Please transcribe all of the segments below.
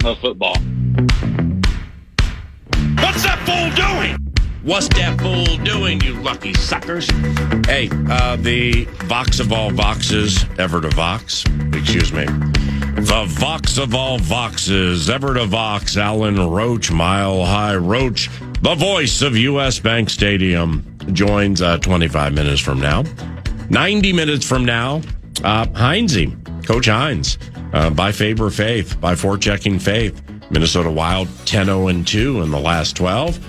don't know football. What's that fool doing? What's that fool doing, you lucky suckers? Hey, the Vox of all Voxes, ever to Vox. Excuse me. The Vox of all Voxes, ever to Vox, Alan Roach, Mile High Roach, the voice of U.S. Bank Stadium, joins 25 minutes from now. 90 minutes from now, Heinze, Coach Hines, by Faber Faith, by forechecking Faith. Minnesota Wild 10-0-2 in the last 12.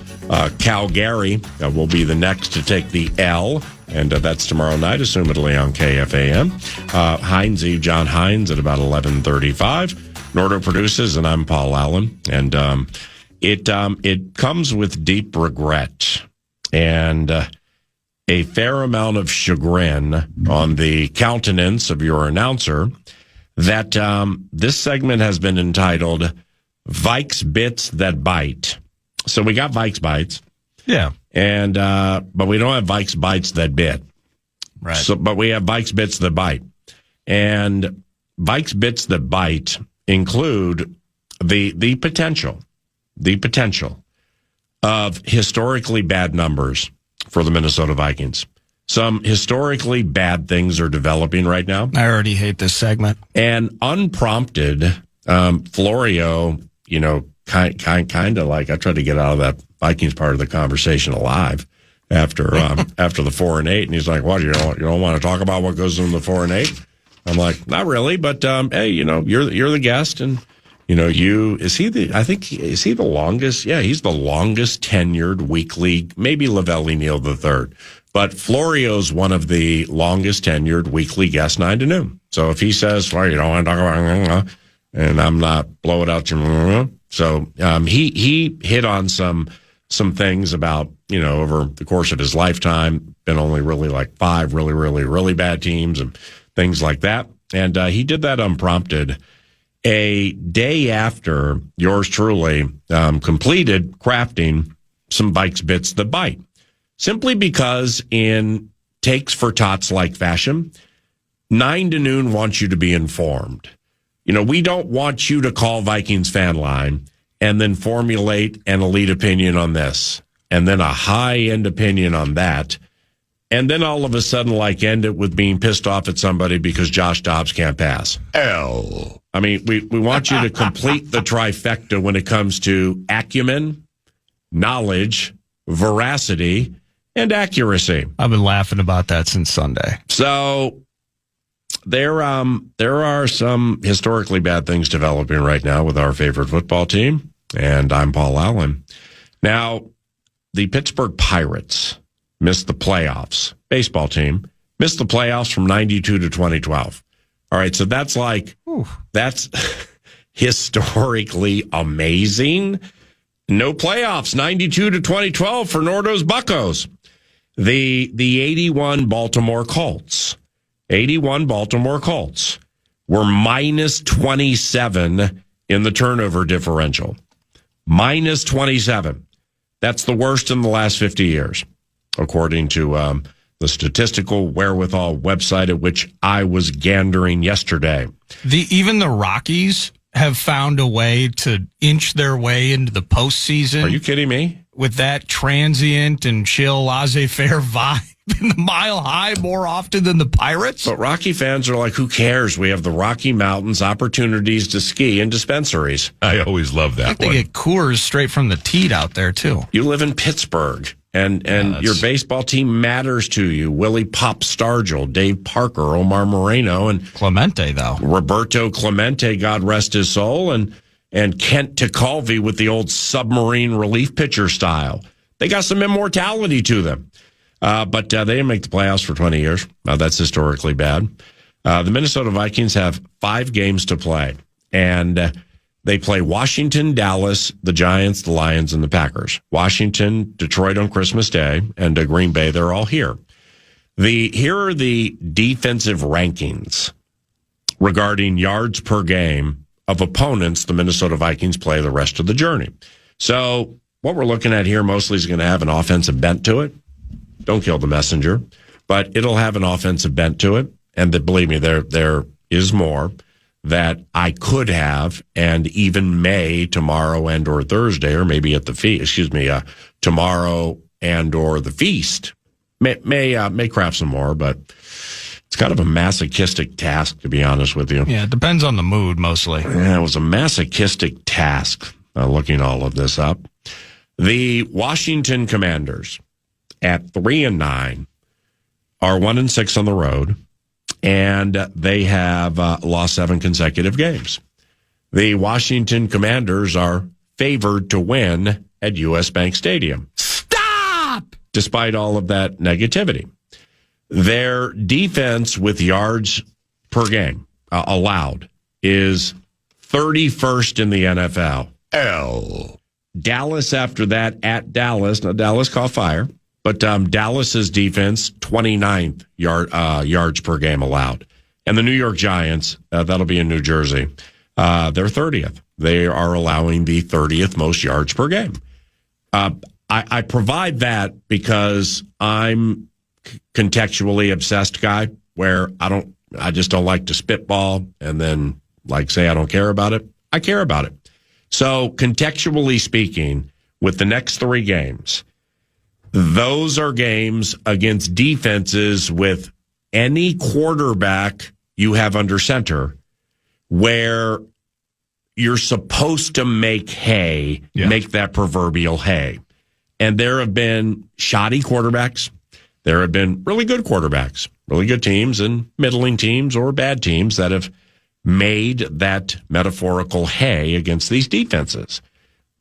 Calgary will be the next to take the L, and that's tomorrow night, assumedly on KFAN. Heinze, John Hines at about 11:35. Nordo produces, and I'm Paul Allen, and it comes with deep regret and a fair amount of chagrin on the countenance of your announcer that this segment has been entitled Vikes Bits That Bite. So we got Vikes Bites. Yeah. And but we don't have Vikes Bites that bit. Right. So but we have Vikes Bits that bite. And Vikes Bits that bite include the potential of historically bad numbers for the Minnesota Vikings. Some historically bad things are developing right now. I already hate this segment. And unprompted, Florio, kind of like I tried to get out of that Vikings part of the conversation alive after the 4-8, and he's like, "What? You don't want to talk about what goes in the 4-8?" I'm like, "Not really, but hey, you're the guest, and is he the longest? Yeah, he's the longest tenured weekly, maybe Lavelli Neal III, but Florio's one of the longest tenured weekly guests 9 to noon. So if he says, "Well, you don't want to talk about," and I'm not blowing out your. So he hit on some things about, over the course of his lifetime, been only really like 5 really, really, really bad teams and things like that. And he did that unprompted a day after yours truly completed crafting some Vikes Bits that bite. Simply because in takes for tots like fashion, 9 to noon wants you to be informed. We don't want you to call Vikings Fan Line and then formulate an elite opinion on this, and then a high-end opinion on that, and then all of a sudden, end it with being pissed off at somebody because Josh Dobbs can't pass. I mean, we want you to complete the trifecta when it comes to acumen, knowledge, veracity, and accuracy. I've been laughing about that since Sunday. So there are some historically bad things developing right now with our favorite football team, and I'm Paul Allen. Now, the Pittsburgh Pirates missed the playoffs. Baseball team missed the playoffs from 92 to 2012. All right, so that's that's historically amazing. No playoffs, 92 to 2012 for Nordo's Buccos. The 81 Baltimore Colts were minus 27 in the turnover differential. Minus 27. That's the worst in the last 50 years, according to the statistical wherewithal website at which I was gandering yesterday. Even the Rockies have found a way to inch their way into the postseason. Are you kidding me? With that transient and chill, laissez-faire vibe in the Mile High more often than the Pirates. But Rocky fans are like, who cares? We have the Rocky Mountains, opportunities to ski, and dispensaries. I always love that They get Coors straight from the teat out there, too. You live in Pittsburgh, and your baseball team matters to you. Willie Pop Stargell, Dave Parker, Omar Moreno, and Clemente, though. Roberto Clemente, God rest his soul, and Kent Tekulve with the old submarine relief pitcher style. They got some immortality to them. But they didn't make the playoffs for 20 years. That's historically bad. The Minnesota Vikings have 5 games to play, and they play Washington, Dallas, the Giants, the Lions, and the Packers. Washington, Detroit on Christmas Day, and Green Bay, they're all here. Here are the defensive rankings regarding yards per game of opponents the Minnesota Vikings play the rest of the journey. So what we're looking at here mostly is going to have an offensive bent to it. Don't kill the messenger, but it'll have an offensive bent to it. And believe me, there is more. that I could have and even may tomorrow and or Thursday, or maybe at the feast, tomorrow and or the feast, may craft some more, but it's kind of a masochistic task, to be honest with you. Yeah, it depends on the mood mostly. Yeah, it was a masochistic task, looking all of this up. The Washington Commanders at 3-9 are 1-6 on the road, and they have lost 7 consecutive games. The Washington Commanders are favored to win at U.S. Bank Stadium. Stop! Despite all of that negativity. Their defense with yards per game allowed is 31st in the NFL. Dallas after that at Dallas. Now, Dallas caught fire. But Dallas's defense, 29th yards per game allowed. And the New York Giants, that'll be in New Jersey, they're 30th. They are allowing the 30th most yards per game. I provide that because I'm contextually obsessed guy where I just don't like to spitball and then say I don't care about it. I care about it. So contextually speaking, with the next 3 games, those are games against defenses with any quarterback you have under center where you're supposed to make hay, make that proverbial hay. And there have been shoddy quarterbacks. There have been really good quarterbacks, really good teams and middling teams or bad teams that have made that metaphorical hay against these defenses.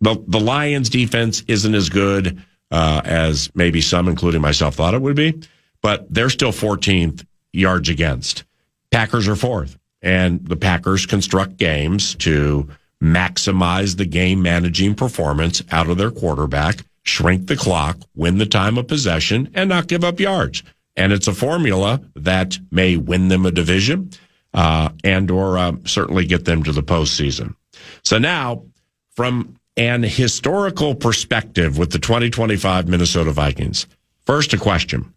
The Lions defense isn't as good as maybe some, including myself, thought it would be, but they're still 14th yards against. Packers are 4th, and the Packers construct games to maximize the game managing performance out of their quarterback, shrink the clock, win the time of possession, and not give up yards. And it's a formula that may win them a division and or certainly get them to the postseason. So now, from an historical perspective with the 2025 Minnesota Vikings, first a question.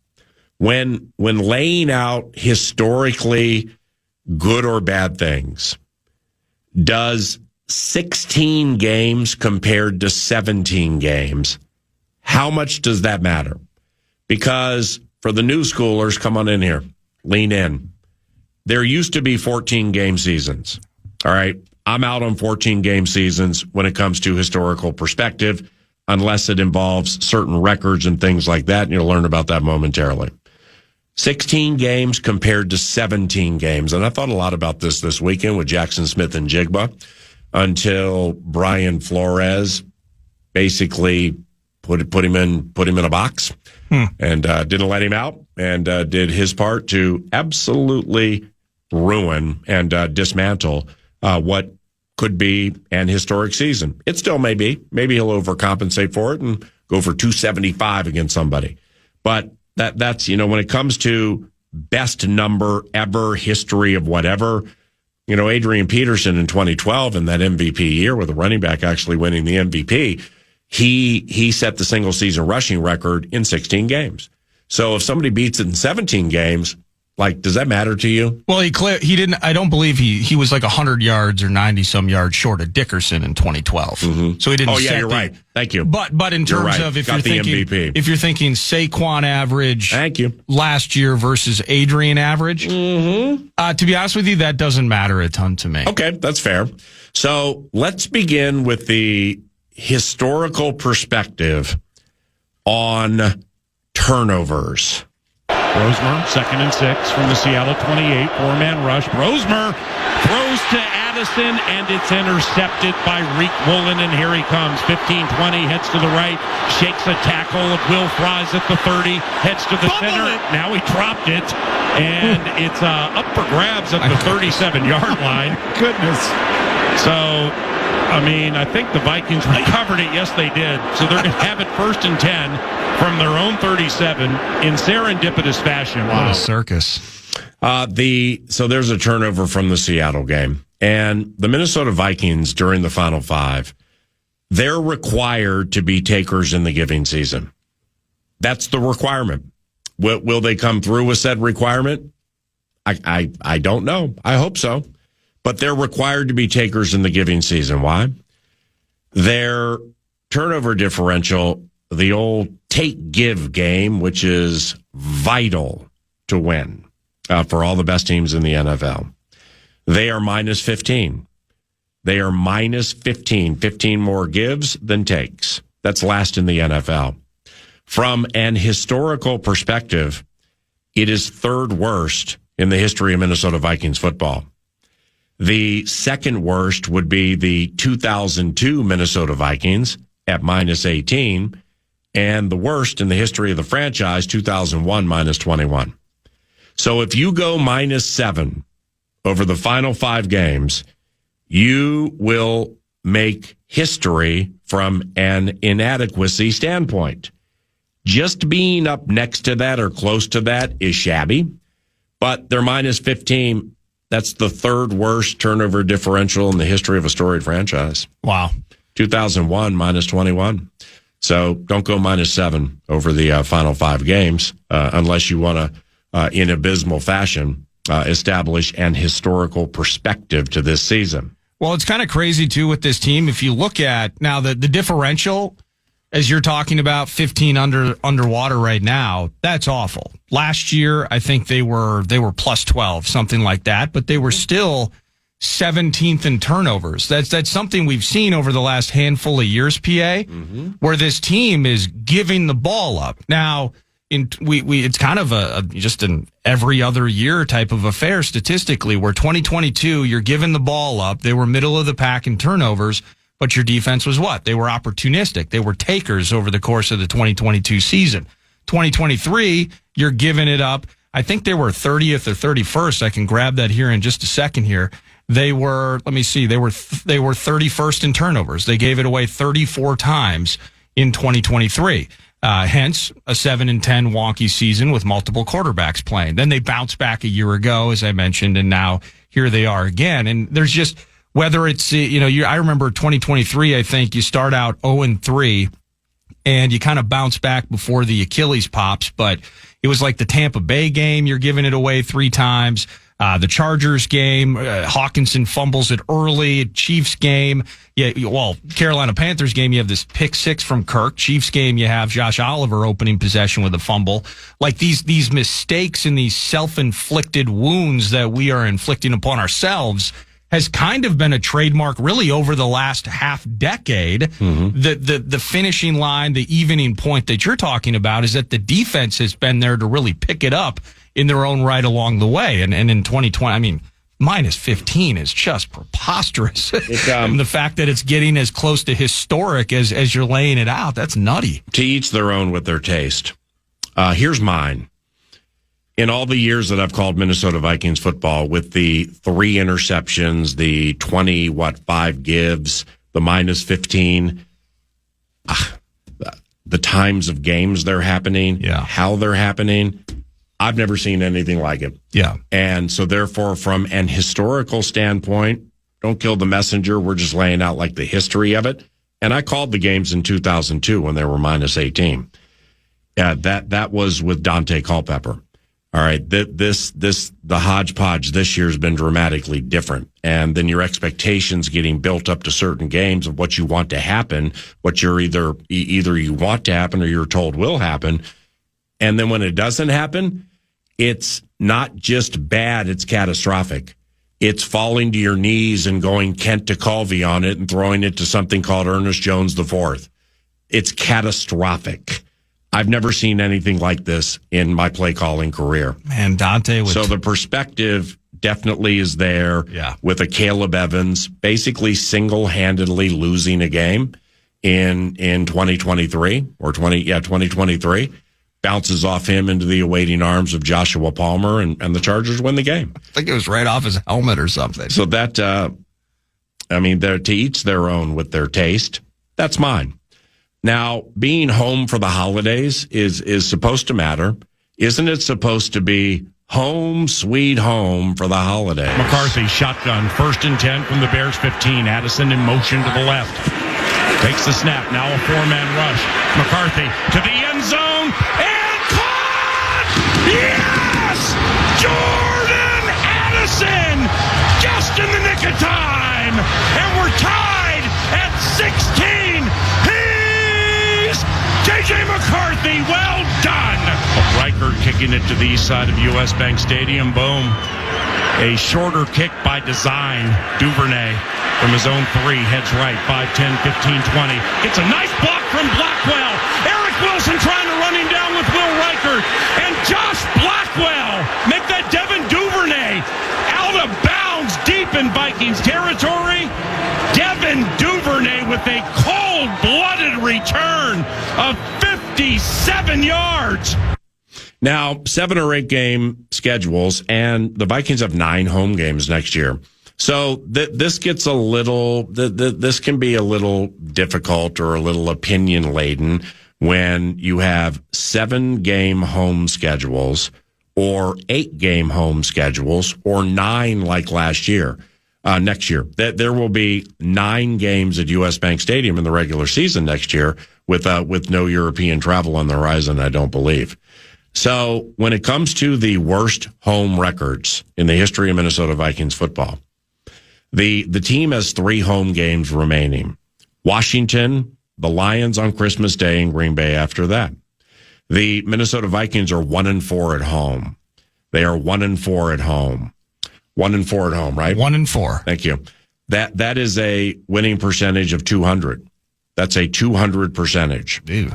When laying out historically good or bad things, does 16 games compared to 17 games, how much does that matter? Because for the new schoolers, come on in here, lean in. There used to be 14 game seasons. All right. I'm out on 14 game seasons when it comes to historical perspective, unless it involves certain records and things like that. And you'll learn about that momentarily. 16 games compared to 17 games. And I thought a lot about this weekend with Jackson Smith and Jigba until Brian Flores basically put him in a box and didn't let him out and did his part to absolutely ruin and dismantle what could be an historic season. It still may be. Maybe he'll overcompensate for it and go for 275 against somebody. But that's when it comes to best number ever, history of whatever, Adrian Peterson in 2012 in that MVP year with a running back actually winning the MVP, he set the single season rushing record in 16 games. So if somebody beats it in 17 games, does that matter to you? Well, he didn't. I don't believe he was 100 yards or 90 some yards short of Dickerson in 2012. Mm-hmm. So he didn't. Oh yeah, you're right. Thank you. But in terms of if you're thinking Saquon average, thank you, last year versus Adrian average, to be honest with you, that doesn't matter a ton to me. Okay, that's fair. So let's begin with the historical perspective on turnovers. Brosmer, 2nd and 6 from the Seattle 28, 4-man rush. Brosmer throws to Addison, and it's intercepted by Reek Woolen, and here he comes. 15-20, heads to the right, shakes a tackle of Will Fries at the 30, heads to the center. Now he dropped it, and it's up for grabs at the 37-yard line. Goodness. So, I think the Vikings recovered it. Yes, they did. So they're going to have it 1st and 10 from their own 37 in serendipitous fashion. Wow. What a circus. So there's a turnover from the Seattle game. And the Minnesota Vikings during the Final Five, they're required to be takers in the giving season. That's the requirement. Will they come through with said requirement? I don't know. I hope so. but they're required to be takers in the giving season. Why? Their turnover differential, the old take-give game, which is vital to win for all the best teams in the NFL. They are minus 15. They are minus 15. 15 more gives than takes. That's last in the NFL. From an historical perspective, it is third worst in the history of Minnesota Vikings football. The second worst would be the 2002 Minnesota Vikings at minus 18, and the worst in the history of the franchise, 2001, minus 21. So if you go minus 7 over the final 5 games, you will make history from an inadequacy standpoint. Just being up next to that or close to that is shabby, but they're minus 15. That's the third worst turnover differential in the history of a storied franchise. Wow. 2001, minus 21. So don't go minus 7 over the final 5 games unless you want to, in abysmal fashion, establish an historical perspective to this season. Well, it's kind of crazy, too, with this team. If you look at now the differential, as you're talking about 15 underwater right now, that's awful. Last year, I think they were plus 12, something like that, but they were still 17th in turnovers. That's something we've seen over the last handful of years, PA, where this team is giving the ball up. Now, it's kind of just an every other year type of affair statistically, where 2022, you're giving the ball up. They were middle of the pack in turnovers, but your defense was what? They were opportunistic. They were takers over the course of the 2022 season. 2023, you're giving it up. I think they were 30th or 31st. I can grab that here in just a second here. They were, let me see, they were 31st in turnovers. They gave it away 34 times in 2023. Hence, a 7-10 wonky season with multiple quarterbacks playing. Then they bounced back a year ago, as I mentioned, and now here they are again. And there's just, whether it's, I remember 2023, I think you start out 0-3, and you kind of bounce back before the Achilles pops, but it was like the Tampa Bay game, you're giving it away 3 times. The Chargers game, Hawkinson fumbles it early. Chiefs game, Carolina Panthers game, you have this pick 6 from Kirk. Chiefs game, you have Josh Oliver opening possession with a fumble. Like these mistakes and these self-inflicted wounds that we are inflicting upon ourselves has kind of been a trademark really over the last half decade. The finishing line, the evening point that you're talking about is that the defense has been there to really pick it up in their own right along the way. And in 2020, I mean, minus 15 is just preposterous. And the fact that it's getting as close to historic as you're laying it out, that's nutty. To each their own with their taste. Here's mine. In all the years that I've called Minnesota Vikings football, with the 3 interceptions, the 5 gives, the minus 15, the times of games they're happening, how they're happening, I've never seen anything like it. Yeah. And so therefore, from an historical standpoint, don't kill the messenger. We're just laying out like the history of it. And I called the games in 2002 when they were minus 18. That was with Dante Culpepper. All right, the hodgepodge this year has been dramatically different. And then your expectations getting built up to certain games of what you want to happen, what you're either you want to happen or you're told will happen. And then when it doesn't happen, it's not just bad, it's catastrophic. It's falling to your knees and going Kent to Colby on it and throwing it to something called Ernest Jones IV. It's catastrophic. I've never seen anything like this in my play calling career. Man, Dante was... So the perspective definitely is there with a Caleb Evans basically single-handedly losing a game in 2023 or 2023. Bounces off him into the awaiting arms of Joshua Palmer, and the Chargers win the game. I think it was right off his helmet or something. So that, they're to each their own with their taste. That's mine. Now, being home for the holidays is supposed to matter. Isn't it supposed to be home, sweet home for the holidays? McCarthy, shotgun, 1st and 10 from the Bears 15. Addison in motion to the left. Takes the snap. Now a 4-man rush. McCarthy to the end zone. And caught! Yes! Jordan Addison! Just in the nick 16. He's J.J. McCarthy. Well done. Reichert kicking it to the east side of U.S. Bank Stadium. Boom. A shorter kick by design. Duvernay from his own 3 heads right. 5, 10, 15, 20. Gets a nice block from Blackwell. Eric Wilson trying to run him down with Will Reichert. And Josh Blackwell make that Devin Duvernay out of bounds deep in Vikings territory. Devin Duvernay with a cold-blooded return of 57 yards. Now, 7 or 8 game schedules, and the Vikings have 9 home games next year. So this gets a little, this can be a little difficult or a little opinion laden when you have 7 game home schedules or 8 game home schedules or 9 like last year. Next year, there will be 9 games at U.S. Bank Stadium in the regular season next year with no European travel on the horizon, I don't believe. So when it comes to the worst home records in the history of Minnesota Vikings football, the team has 3 home games remaining. Washington, the Lions on Christmas Day, and Green Bay after that. The Minnesota Vikings are 1-4 at home. They are 1-4 at home. 1-4 at home, right? 1-4. Thank you. That is a winning percentage of 200. That's a 200 percentage. Ew.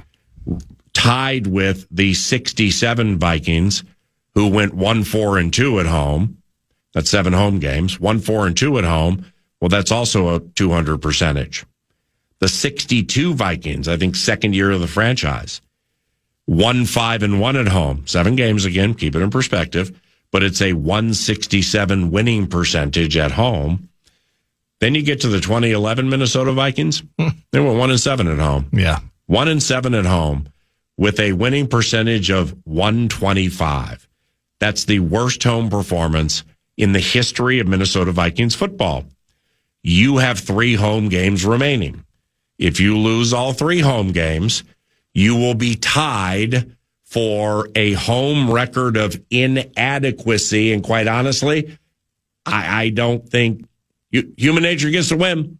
Tied with the 67 Vikings, who went 1-4-2 at home. That's 7 home games. 1-4-2 at home. Well, that's also a 200 percentage. The 62 Vikings, I think second year of the franchise, 1-5-1 at home. 7 games again, keep it in perspective, but it's a 167 winning percentage at home. Then you get to the 2011 Minnesota Vikings. They went 1-7 at home. Yeah. 1-7 at home with a winning percentage of 125. That's the worst home performance in the history of Minnesota Vikings football. You have 3 home games remaining. If you lose all 3 home games, you will be tied for a home record of inadequacy. And quite honestly, I don't think human nature gets to win.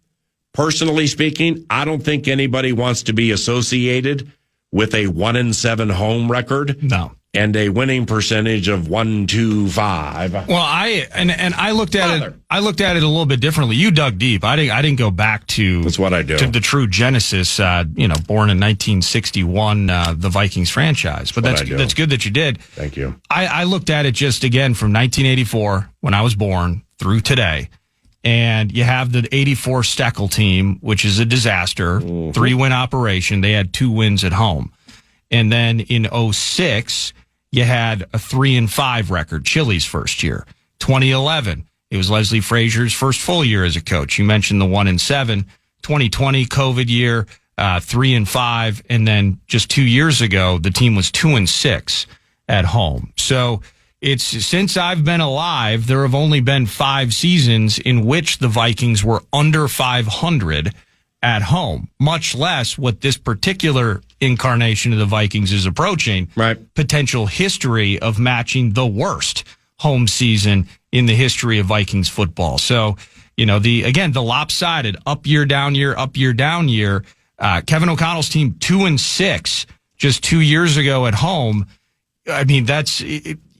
Personally speaking, I don't think anybody wants to be associated with a 1-7 home record. No. And a winning percentage of 125. Well, I looked at it. I looked at it a little bit differently. You dug deep. I didn't go back to. That's what I do. To the true genesis. Born in 1961, the Vikings franchise. But that's good that you did. Thank you. I looked at it just again from 1984 when I was born through today, and you have the '84 Steckel team, which is a disaster, 3-win operation. They had 2 wins at home, and then in '06. You had a 3-5 record, Chili's first year. 2011, it was Leslie Frazier's first full year as a coach. You mentioned the 1-7. 2020, COVID year, 3-5. And then just 2 years ago, the team was 2-6 at home. So it's since I've been alive, there have only been 5 seasons in which the Vikings were under 500 at home, much less what this particular incarnation of the Vikings is approaching. Right. Potential history of matching the worst home season in the history of Vikings football. So, the lopsided up year, down year, up year, down year. Kevin O'Connell's team 2-6 just 2 years ago at home. I mean,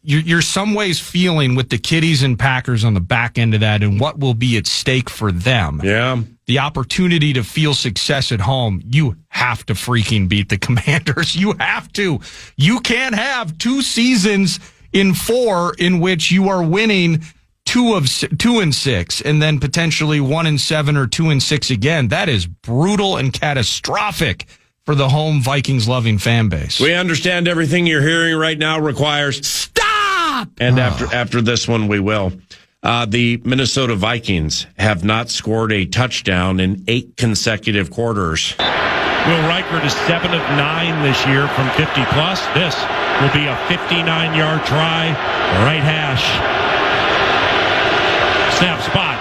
you're some ways feeling with the Kitties and Packers on the back end of that and what will be at stake for them. Yeah. The opportunity to feel success at home, you have to freaking beat the Commanders. You have to. You can't have 2 seasons in 4 in which you are winning 2-6 and then potentially 1-7 or 2-6 again. That is brutal and catastrophic for the home Vikings loving fan base. We understand everything you're hearing right now requires stop. And after this one, we will. The Minnesota Vikings have not scored a touchdown in 8 consecutive quarters. Will Reichert is 7 of 9 this year from 50 plus. This will be a 59-yard try, right hash. Snap, spot,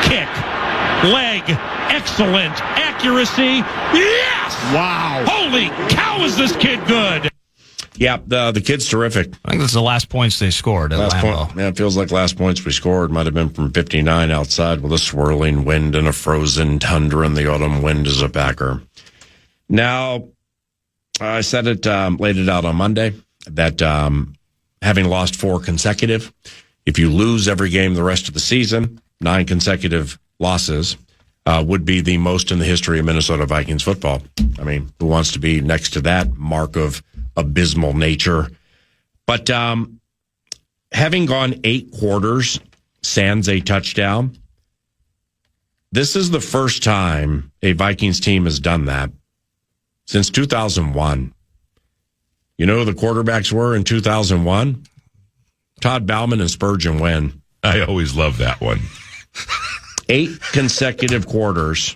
kick, leg, excellent accuracy. Yes! Wow! Holy cow, is this kid good? Yeah, the kid's terrific. I think that's the last points they scored at Lambeau. Point, it feels like last points we scored might have been from 59 outside with a swirling wind and a frozen tundra, and the autumn wind is a Packer. Now, I said it, laid it out on Monday, that having lost 4 consecutive, if you lose every game the rest of the season, 9 consecutive losses would be the most in the history of Minnesota Vikings football. I mean, who wants to be next to that mark of abysmal nature? But having gone 8 quarters sans a touchdown, this is the first time a Vikings team has done that since 2001. You know who the quarterbacks were in 2001? Todd Bauman and Spurgeon Wynn. I always love that one. 8 consecutive quarters.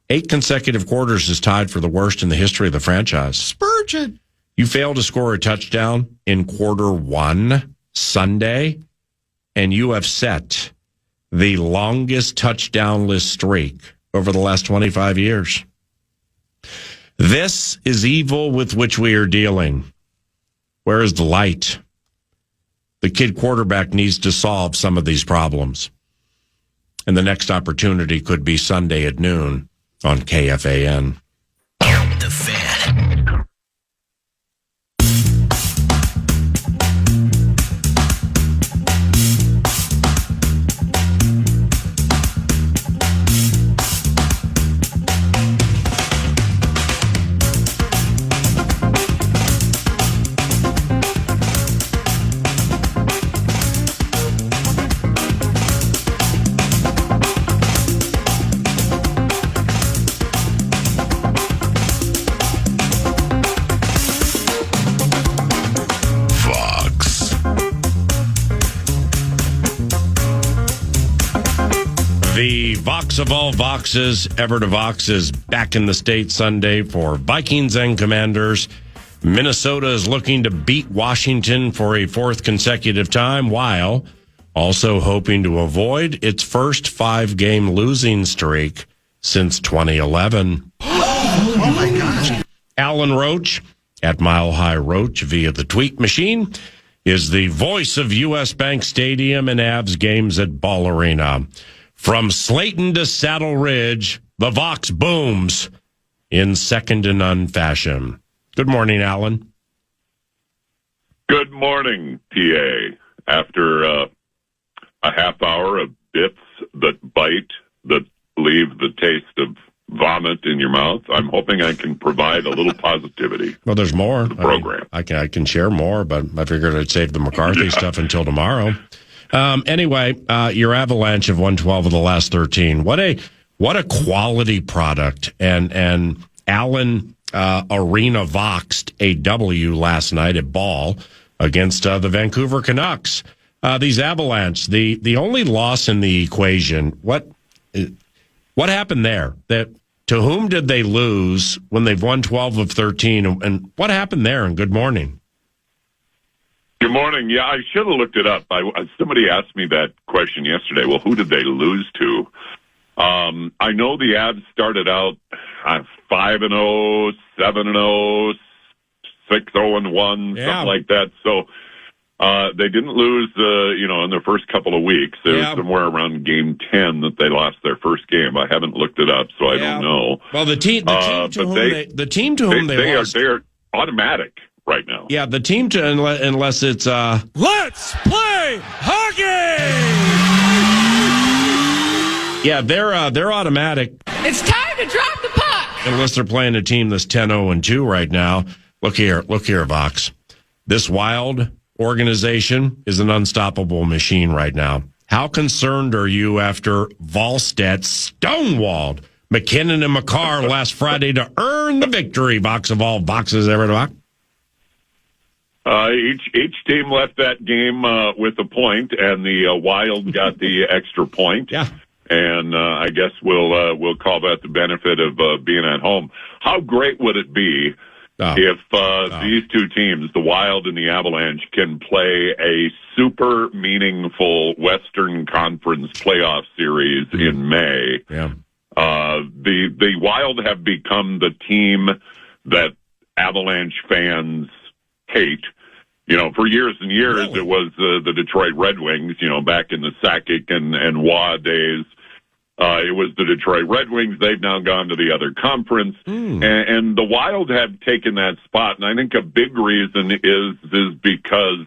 8 consecutive quarters is tied for the worst in the history of the franchise. Spurgeon. You fail to score a touchdown in quarter 1 Sunday, and you have set the longest touchdownless streak over the last 25 years. This is evil with which we are dealing. Where is the light? The kid quarterback needs to solve some of these problems. And the next opportunity could be Sunday at noon on KFAN. The Fan. The Vox of all Voxes, ever to Vox, is back in the state Sunday for Vikings and Commanders. Minnesota is looking to beat Washington for a 4th consecutive time, while also hoping to avoid its first 5-game losing streak since 2011. Oh my gosh. Alan Roach, at Mile High Roach via the tweet machine, is the voice of U.S. Bank Stadium and Avs games at Ball Arena. From Slayton to Saddle Ridge, the Vox booms in second to none fashion. Good morning, Alan. Good morning, TA. After a half hour of bits that bite, that leave the taste of vomit in your mouth, I'm hoping I can provide a little positivity. Well, there's more. The program. I can share more, but I figured I'd save the McCarthy stuff until tomorrow. Anyway, your Avalanche have won 12 of the last 13. What a quality product. And Alan Arena Voxed a W last night at Ball against the Vancouver Canucks. These Avalanche, the only loss in the equation. What happened there? To whom did they lose when they've won 12 of 13? And what happened there? And good morning. Good morning. Yeah, I should have looked it up. Somebody asked me that question yesterday. Well, who did they lose to? I know the Avs started out 5-0, 7-0, 6-0-1, something like that. So they didn't lose, in their first couple of weeks. It was somewhere around game 10 that they lost their first game. I haven't looked it up, so I don't know. Well, the team to whom they lost, they're automatic right now. Yeah, the team to unless it's Let's play hockey. Yeah, they're automatic. It's time to drop the puck. Unless they're playing a team that's 10-0-2 right now. Look here, Vox. This Wild organization is an unstoppable machine right now. How concerned are you after Volstead stonewalled McKinnon and Makar last Friday to earn the victory? Vox of all Voxes, ever to Vox. Each team left that game with a point, and the Wild got the extra point. Yeah. And I guess we'll call that the benefit of being at home. How great would it be if these two teams, the Wild and the Avalanche, can play a super meaningful Western Conference playoff series in May? Yeah. The Wild have become the team that Avalanche fans hate. For years and years, Really? It was the Detroit Red Wings, back in the Sakic and Waugh days. It was the Detroit Red Wings. They've now gone to the other conference. And the Wild have taken that spot. And I think a big reason is because,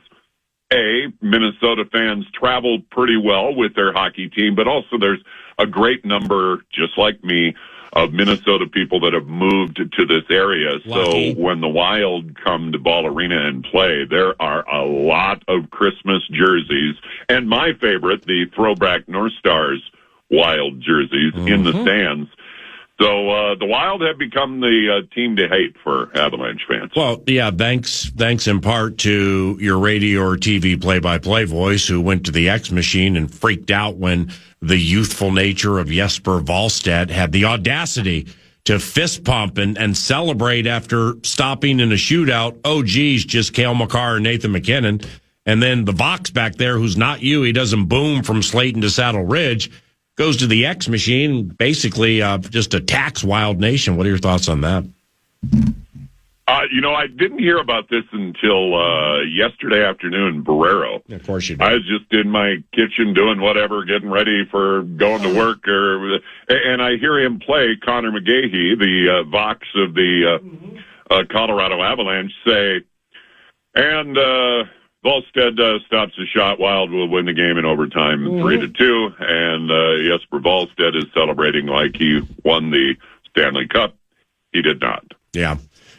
A, Minnesota fans travel pretty well with their hockey team, but also there's a great number, just like me, of Minnesota people that have moved to this area. Lucky. So when the Wild come to Ball Arena and play, there are a lot of Christmas jerseys. And my favorite, the throwback North Stars Wild jerseys in the stands. So the Wild have become the team to hate for Avalanche fans. Well, yeah, thanks in part to your radio or TV play-by-play voice who went to the X machine and freaked out when the youthful nature of Jesper Wallstedt had the audacity to fist pump and celebrate after stopping in a shootout. Oh, geez, just Cale Makar and Nathan McKinnon. And then the Vox back there, who's not you, he doesn't boom from Slayton to Saddle Ridge, goes to the X machine, basically just attacks Wild Nation. What are your thoughts on that? I didn't hear about this until yesterday afternoon in Barrero. Of course you did. I was just in my kitchen doing whatever, getting ready for going to work, and I hear him play Connor McGahey, the Vox of the Colorado Avalanche, say, and Wallstedt stops the shot. Wild will win the game in overtime, 3-2, and Jesper Wallstedt is celebrating like he won the Stanley Cup. He did not. Yeah,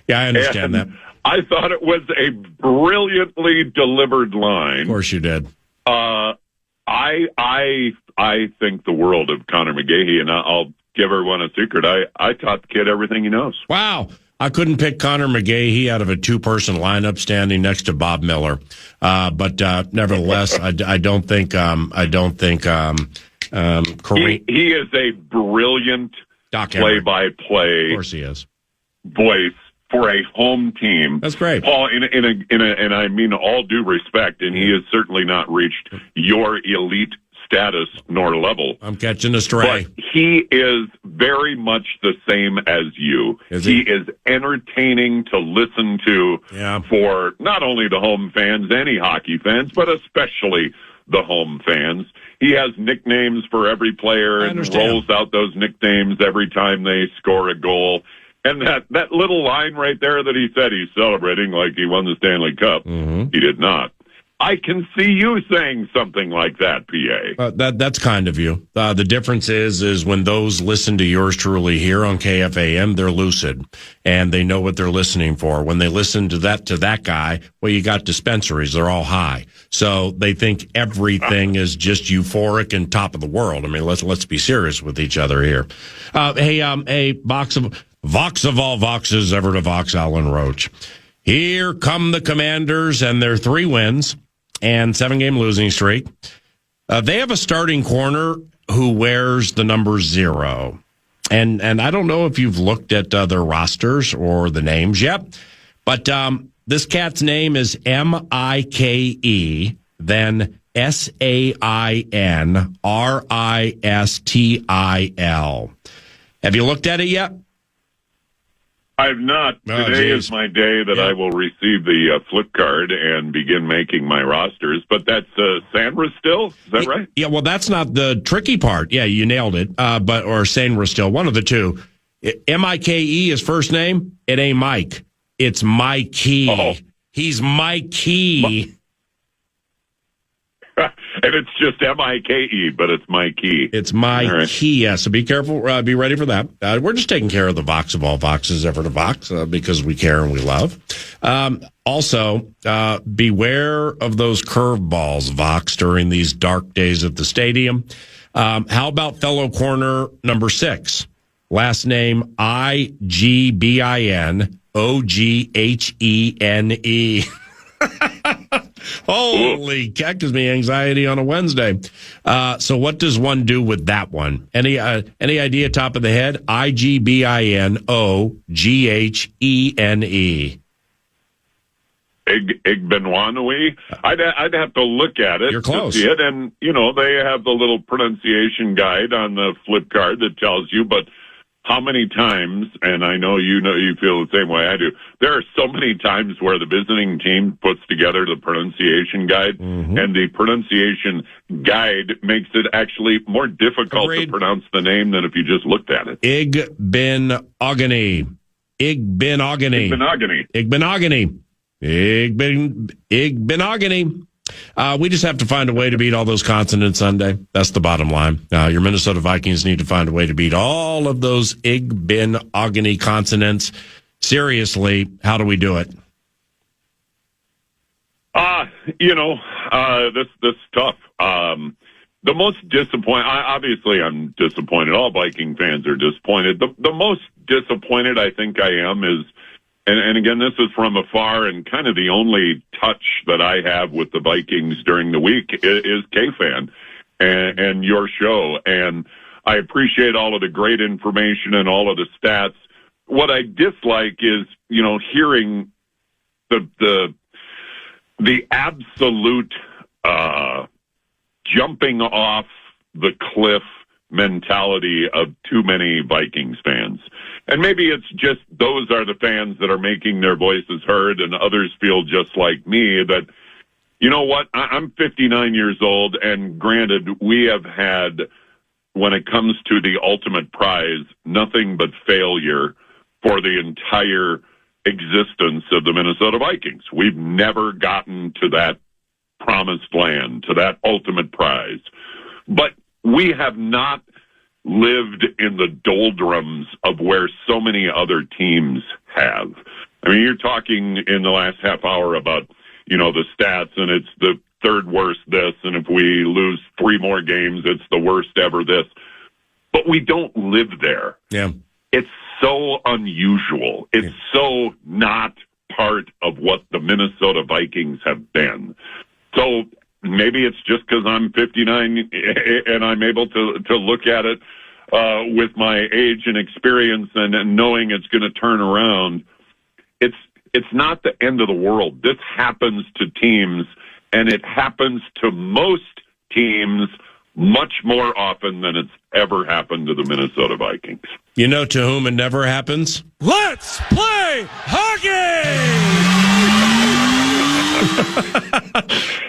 I understand that. I thought it was a brilliantly delivered line. Of course you did. I think the world of Connor McGahey, and I'll give everyone a secret. I taught the kid everything he knows. Wow. I couldn't pick Connor McGahey out of a two-person lineup standing next to Bob Miller, but nevertheless, I don't think Kareem. He is a brilliant play-by-play. Of course he is. Voice for a home team. That's great, Paul. And I mean all due respect, and he has certainly not reached your elite status nor level. I'm catching a stray. But he is very much the same as you. He is entertaining to listen to for not only the home fans, any hockey fans, but especially the home fans. He has nicknames for every player and rolls out those nicknames every time they score a goal. And that little line right there that he said he's celebrating like he won the Stanley Cup, he did not. I can see you saying something like that, PA. That's kind of you. The difference is when those listen to yours truly here on KFAN, they're lucid and they know what they're listening for. When they listen to that guy, well, you got dispensaries; they're all high, so they think everything is just euphoric and top of the world. I mean, let's be serious with each other here. Hey, Vox of all Voxes, ever to Vox, Alan Roach. Here come the Commanders and their 3 wins and 7-game losing streak. They have a starting corner who wears the number 0. And I don't know if you've looked at their rosters or the names yet, but this cat's name is Mike, then Sainristil. Have you looked at it yet? I have not. Today is my day that I will receive the flip card and begin making my rosters. But that's Sainristil, is that right? Yeah, well, that's not the tricky part. Yeah, you nailed it. Or Sainristil, one of the two. Mike is first name. It ain't Mike. It's Mikey. Oh. He's Mikey. And it's just Mike, but it's Mikey. It's Mikey, right. Yeah. So be careful. Be ready for that. We're just taking care of the Vox of all Voxes, ever to Vox, because we care and we love. Also, beware of those curveballs, Vox, during these dark days at the stadium. How about fellow corner number 6? Last name Igbinoghene. Holy heck, gives me anxiety on a Wednesday. So what does one do with that one? Any idea top of the head? Igbinoghene. Igbinwanui. I'd have to look at it. You're close. To see it. And, they have the little pronunciation guide on the flip card that tells you, but how many times, and I know you feel the same way I do, there are so many times where the visiting team puts together the pronunciation guide, and the pronunciation guide makes it actually more difficult to pronounce the name than if you just looked at it. Igbenogany. We just have to find a way to beat all those consonants Sunday. That's the bottom line. Your Minnesota Vikings need to find a way to beat all of those Igbenogany consonants. Seriously, how do we do it? This is tough. The most disappointed, obviously I'm disappointed. All Viking fans are disappointed. The most disappointed I think I am is, and again, this is from afar, and kind of the only touch that I have with the Vikings during the week is KFAN and your show. And I appreciate all of the great information and all of the stats. What I dislike is, hearing the absolute jumping off the cliff mentality of too many Vikings fans. And maybe it's just those are the fans that are making their voices heard, and others feel just like me that, you know what, I'm 59 years old, and granted, we have had, when it comes to the ultimate prize, nothing but failure for the entire existence of the Minnesota Vikings. We've never gotten to that promised land, to that ultimate prize. But we have not lived in the doldrums of where so many other teams have. I mean, you're talking in the last half hour about, the stats, and it's the third worst this, and if we lose 3 more games, it's the worst ever this. But we don't live there. Yeah. It's so unusual. It's so not part of what the Minnesota Vikings have been. So maybe it's just because I'm 59 and I'm able to look at it with my age and experience and knowing it's going to turn around. It's not the end of the world. This happens to teams, and it happens to most teams much more often than it's ever happened to the Minnesota Vikings. You know to whom it never happens? Let's play hockey!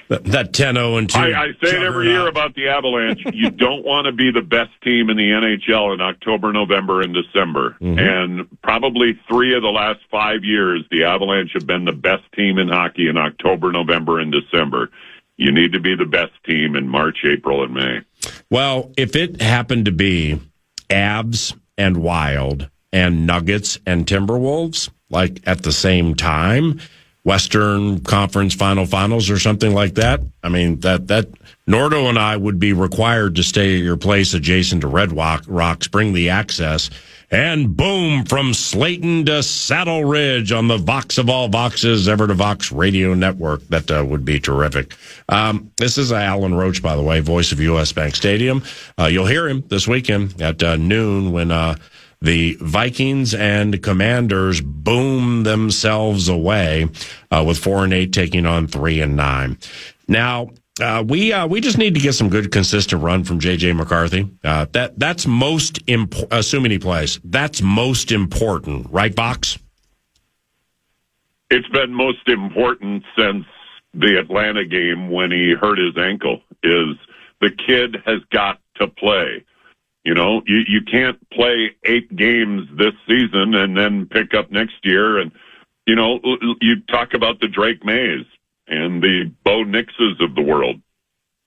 That 10-0-2. I say it every year about the Avalanche. You don't want to be the best team in the NHL in October, November, and December. And probably 3 of the last 5 years, the Avalanche have been the best team in hockey in October, November, and December. You need to be the best team in March, April, and May. Well, if it happened to be Avs and Wild and Nuggets and Timberwolves, like at the same time, Western Conference finals or something like that, I mean, that Nordo and I would be required to stay at your place adjacent to Red Rocks, bring the access, and boom, from Slayton to Saddle Ridge on the Vox of all Voxes, ever to Vox radio network. That would be terrific. This is Alan Roach, by the way, voice of U.S. Bank Stadium. You'll hear him this weekend at noon when the Vikings and Commanders boom themselves away with 4-8 taking on 3-9. Now, we just need to get some good, consistent run from J.J. McCarthy. That's most assuming he plays. That's most important, right, Vox? It's been most important since the Atlanta game when he hurt his ankle. Is the kid has got to play. You can't play 8 games this season and then pick up next year. And, you talk about the Drake Mays and the Bo Nixes of the world.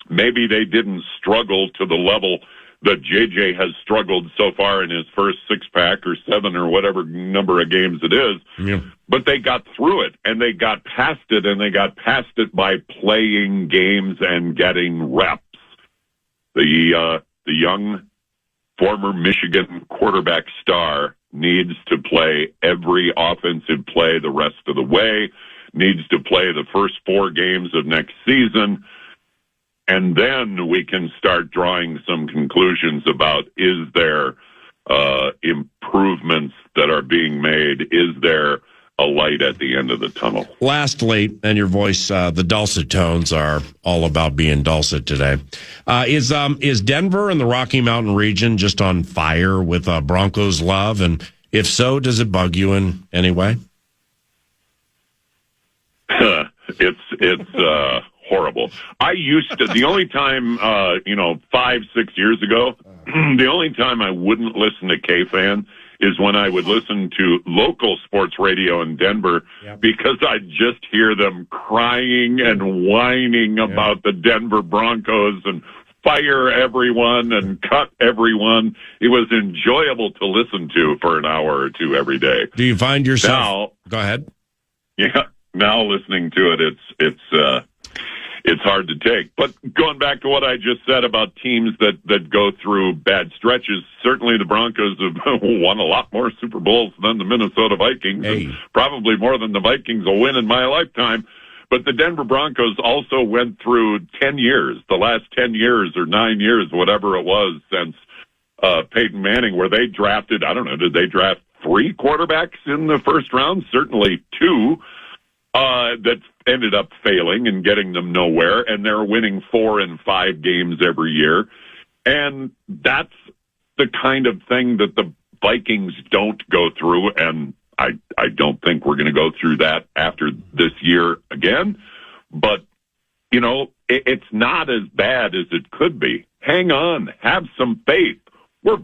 Maybe they didn't struggle to the level that JJ has struggled so far in his first 6-pack or 7 or whatever number of games it is. Yeah. But they got through it, and they got past it, and they got past it by playing games and getting reps. The young former Michigan quarterback star needs to play every offensive play the rest of the way, needs to play the first 4 games of next season, and then we can start drawing some conclusions about, is there improvements that are being made? Is there a light at the end of the tunnel. Lastly, and your voice, the dulcet tones are all about being dulcet today. Is Denver and the Rocky Mountain region just on fire with Broncos love? And if so, does it bug you in any way? It's horrible. I used to, the only time, 5-6 years ago, the only time I wouldn't listen to KFAN is when I would listen to local sports radio in Denver, because I'd just hear them crying and whining about the Denver Broncos and fire everyone and cut everyone. It was enjoyable to listen to for an hour or two every day. Do you find yourself... Now, go ahead. Yeah, now listening to it, it's hard to take. But going back to what I just said about teams that go through bad stretches, certainly the Broncos have won a lot more Super Bowls than the Minnesota Vikings, and probably more than the Vikings will win in my lifetime. But the Denver Broncos also went through 10 years, the last 10 years or 9 years, whatever it was, since Peyton Manning, where they drafted, I don't know, did they draft 3 quarterbacks in the first round? Certainly 2. That ended up failing and getting them nowhere, and they're winning 4 and 5 games every year. And that's the kind of thing that the Vikings don't go through, and I don't think we're going to go through that after this year again. But, it's not as bad as it could be. Hang on. Have some faith. We're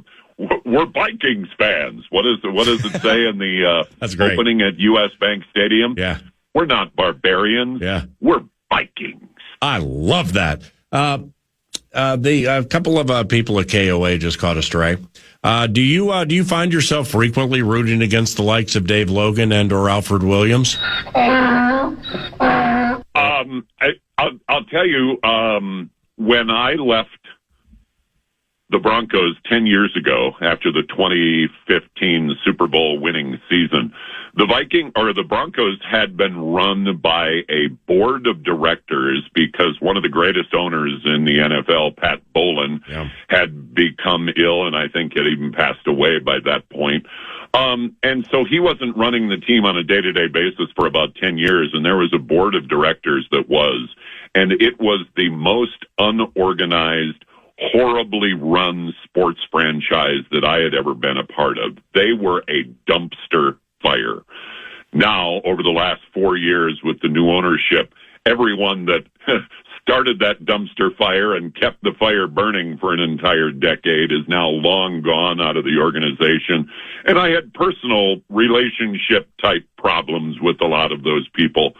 Vikings fans. What does it say in the opening at U.S. Bank Stadium? Yeah. We're not barbarians. Yeah. We're Vikings. I love that. A couple of people at KOA just caught a stray. Do you find yourself frequently rooting against the likes of Dave Logan and or Alfred Williams? I'll tell you, when I left the Broncos 10 years ago after the 2015 Super Bowl winning season, the Broncos had been run by a board of directors because one of the greatest owners in the NFL, Pat Bowlen, had become ill and I think had even passed away by that point. And so he wasn't running the team on a day-to-day basis for about 10 years, and there was a board of directors that was, and it was the most unorganized, horribly run sports franchise that I had ever been a part of. They were a dumpster fire. Now, over the last 4 years with the new ownership, everyone that started that dumpster fire and kept the fire burning for an entire decade is now long gone out of the organization. And I had personal relationship type problems with a lot of those people.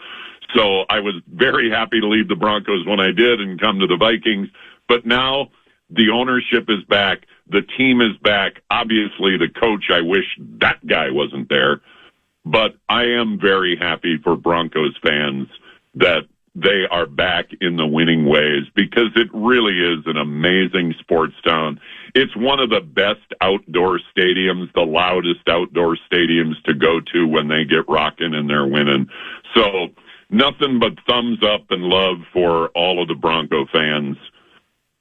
So I was very happy to leave the Broncos when I did and come to the Vikings. But now the ownership is back. The team is back. Obviously, the coach, I wish that guy wasn't there. But I am very happy for Broncos fans that they are back in the winning ways, because it really is an amazing sports town. It's one of the best outdoor stadiums, the loudest outdoor stadiums to go to when they get rocking and they're winning. So nothing but thumbs up and love for all of the Bronco fans.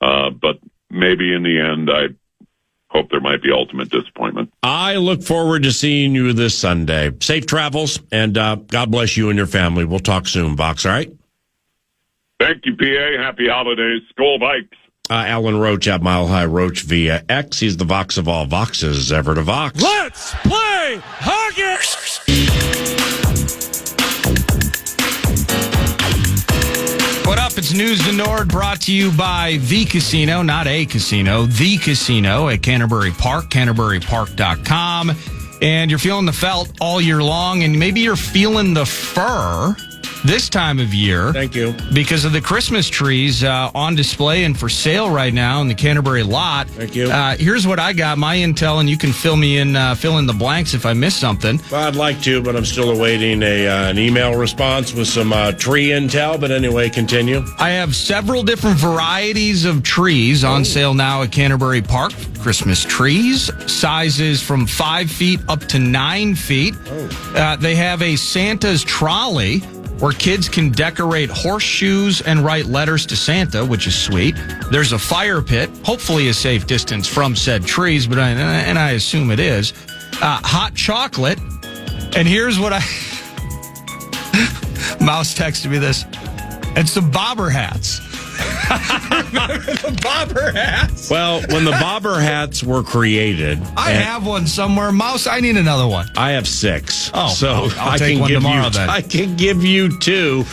But maybe in the end, I hope there might be ultimate disappointment. I look forward to seeing you this Sunday. Safe travels, and God bless you and your family. We'll talk soon, Vox, all right? Thank you, PA. Happy holidays. Skol Vikes. Alan Roach at Mile High Roach via X. He's the Vox of all Voxes, ever to Vox. Let's play hockey! What up? It's News to Nord, brought to you by The Casino, not a casino, The Casino at Canterbury Park, CanterburyPark.com. And you're feeling the felt all year long, and maybe you're feeling the fur this time of year. Thank you. Because of the Christmas trees on display and for sale right now in the Canterbury lot. Thank you. Here's what I got, my intel, and you can fill in the blanks if I miss something. Well, I'd like to, but I'm still awaiting an email response with some tree intel. But anyway, continue. I have several different varieties of trees on sale now at Canterbury Park. Christmas trees, sizes from 5 feet up to 9 feet. They have a Santa's trolley where kids can decorate horseshoes and write letters to Santa, which is sweet. There's a fire pit, hopefully a safe distance from said trees, but I assume it is. Hot chocolate. And here's what Mouse texted me this. And some bobber hats. Remember the bobber hats? Well, when the bobber hats were created, I have one somewhere. Mouse, I need another one. I have 6. Oh, so I'll take one tomorrow then. I can give you 2.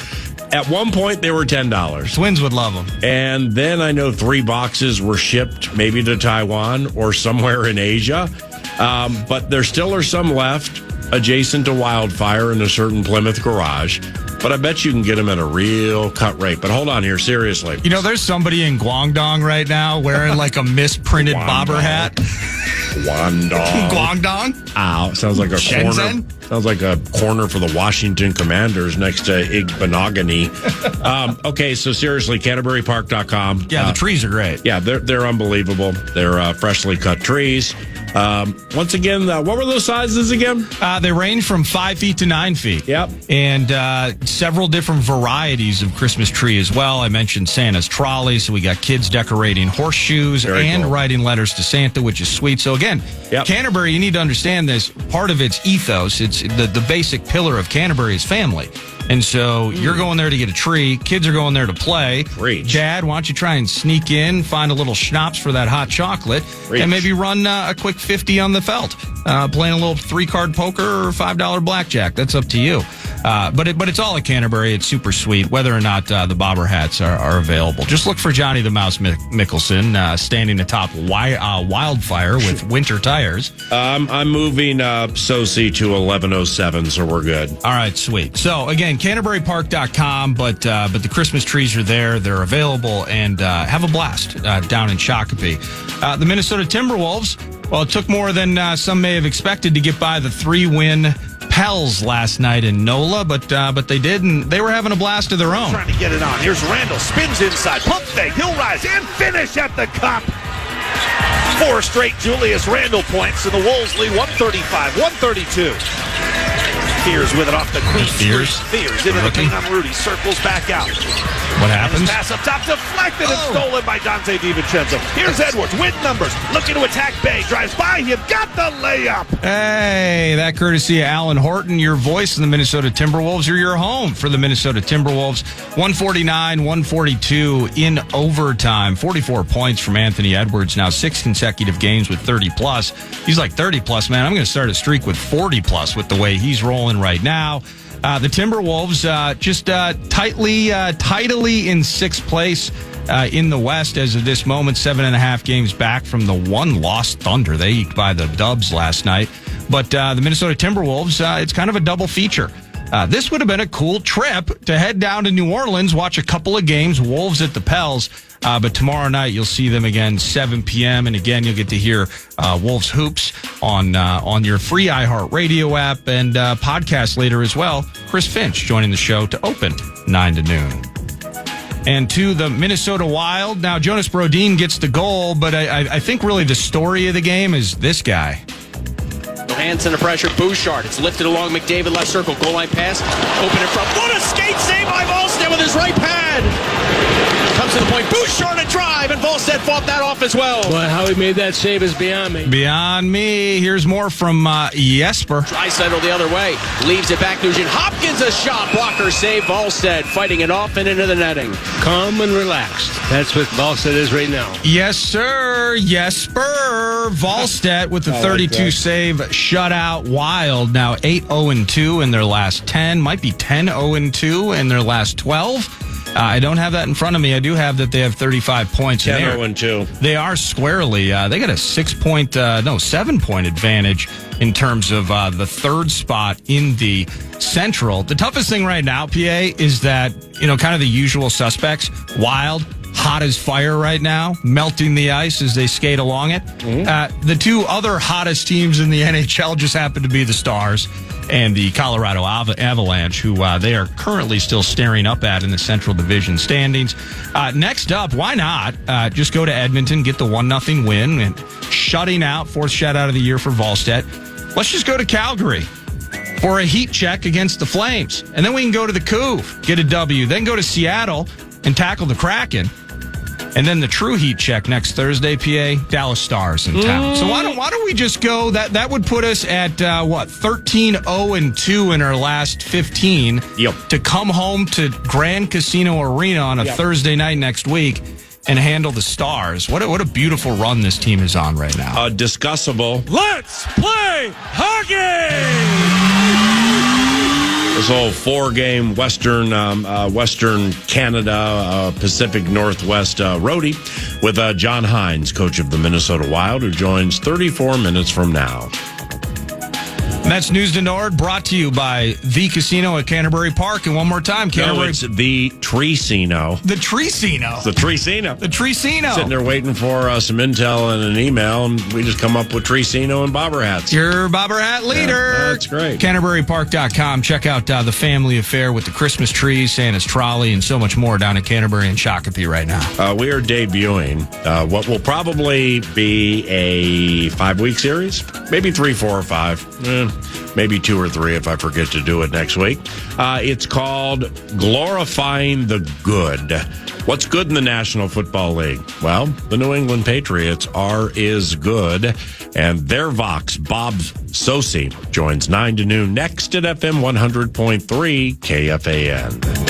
At one point, they were $10. Twins would love them. And then I know 3 boxes were shipped maybe to Taiwan or somewhere in Asia. But there still are some left adjacent to Wildfire in a certain Plymouth garage. But I bet you can get them at a real cut rate. But hold on here, seriously. You know, there's somebody in Guangdong right now wearing like a misprinted bobber hat. Guangdong. Guangdong? Ow. Sounds like a Shenzhen? corner. Sounds like a corner for the Washington Commanders next to Igbenogany. Okay, so seriously, CanterburyPark.com. Yeah, the trees are great. Yeah, they're unbelievable. They're freshly cut trees. Once again, what were those sizes again? They range from 5 feet to 9 feet. Yep. And several different varieties of Christmas tree as well. I mentioned Santa's trolley, so we got kids decorating horseshoes Very and cool. writing letters to Santa, which is sweet. So again, Yep. Canterbury, you need to understand this. Part of its ethos, it's the basic pillar of Canterbury is family. And so you're going there to get a tree. Kids are going there to play. Reach. Dad, why don't you try and sneak in, find a little schnapps for that hot chocolate, Reach. and maybe run a quick 50 on the felt. Playing a little 3-card poker or $5 blackjack. That's up to you. But it's all at Canterbury. It's super sweet, whether or not the bobber hats are available. Just look for Johnny the Mouse Mickelson standing atop Wildfire with winter tires. I'm moving Soci to 1107, so we're good. All right, sweet. So, again, CanterburyPark.com, but the Christmas trees are there. They're available, and have a blast down in Shakopee. The Minnesota Timberwolves, well, it took more than some may have expected to get by the 3-win Pels last night in NOLA, but they did, and they were having a blast of their own. Trying to get it on. Here's Randall. Spins inside. Pump fake. He'll rise and finish at the cup. 4 straight Julius Randall points, and the Wolves lead 135-132. Fears with it off the Queen Fears? Street. Fears into the paint on Rudy. Circles back out. What happens? Pass up top, deflected and stolen by Dante DiVincenzo. Here's Edwards, win numbers, looking to attack Bay, drives by him, got the layup. Hey, that courtesy of Alan Horton, your voice in the Minnesota Timberwolves, or your home for the Minnesota Timberwolves. 149-142 in overtime. 44 points from Anthony Edwards. Now 6 consecutive games with 30-plus. He's like 30-plus, man. I'm going to start a streak with 40-plus with the way he's rolling right now. The Timberwolves just tidily in 6th place in the West as of this moment, 7.5 games back from the 1-loss Thunder. They eked by the Dubs last night. But the Minnesota Timberwolves, it's kind of a double feature. This would have been a cool trip to head down to New Orleans, watch a couple of games, Wolves at the Pels. But tomorrow night, you'll see them again, 7 p.m. And again, you'll get to hear Wolves Hoops on your free iHeartRadio app and podcast later as well. Chris Finch joining the show to open 9 to noon. And to the Minnesota Wild. Now, Jonas Brodin gets the goal, but I think really the story of the game is this guy. Hands under pressure. Bouchard. It's lifted along McDavid. Left circle. Goal line pass. Open in front. What a skate save by Volstead with his right pad. Comes to the point. Bouchard a drive, and Volstead fought that off as well. Boy, how he made that save is beyond me. Beyond me. Here's more from Jesper. Draisaitl the other way. Leaves it back. Nugent Hopkins a shot. Blocker save. Volstead fighting it off and into the netting. Calm and relaxed. That's what Volstead is right now. Yes, sir. Jesper Volstead with the 32 save shutout. Wild now 8-0-2 in their last 10. Might be 10-0-2 in their last 12. I don't have that in front of me. I do have that they have 35 points. 10-0-2. They are squarely. They got a 7-point advantage in terms of the third spot in the Central. The toughest thing right now, PA, is that, kind of the usual suspects. Wild, hot as fire right now, melting the ice as they skate along it. Mm-hmm. The 2 other hottest teams in the NHL just happen to be the Stars and the Colorado Avalanche, who they are currently still staring up at in the Central Division standings. Next up, why not just go to Edmonton, get the 1-0 win, and shutting out, 4th shutout of the year for Volstead. Let's just go to Calgary for a heat check against the Flames. And then we can go to the Couve, get a W, then go to Seattle and tackle the Kraken. And then the true heat check next Thursday, PA, Dallas Stars in town. So why don't we just go? That would put us at 13-0-2 in our last 15. Yep. To come home to Grand Casino Arena on a Thursday night next week and handle the Stars. What a beautiful run this team is on right now. Discussable. Let's play hockey! This whole 4-game Western Canada Pacific Northwest roadie with John Hines, coach of the Minnesota Wild, who joins 34 minutes from now. And that's News to Nord, brought to you by The Casino at Canterbury Park. And one more time, Canterbury. No, it's the Treecino. The Treecino. The Treecino. The Treecino. Sitting there waiting for some intel and an email, and we just come up with Treecino and bobber hats. Your bobber hat leader. Yeah, that's great. CanterburyPark.com. Check out the family affair with the Christmas trees, Santa's trolley, and so much more down at Canterbury and Shakopee right now. We are debuting what will probably be a 5-week series, maybe 3, 4, or 5. Maybe 2 or 3 if I forget to do it next week. It's called Glorifying the Good. What's good in the National Football League? Well, the New England Patriots is good, and their Vox, Bob Sosi, joins 9 to noon next at FM 100.3 KFAN.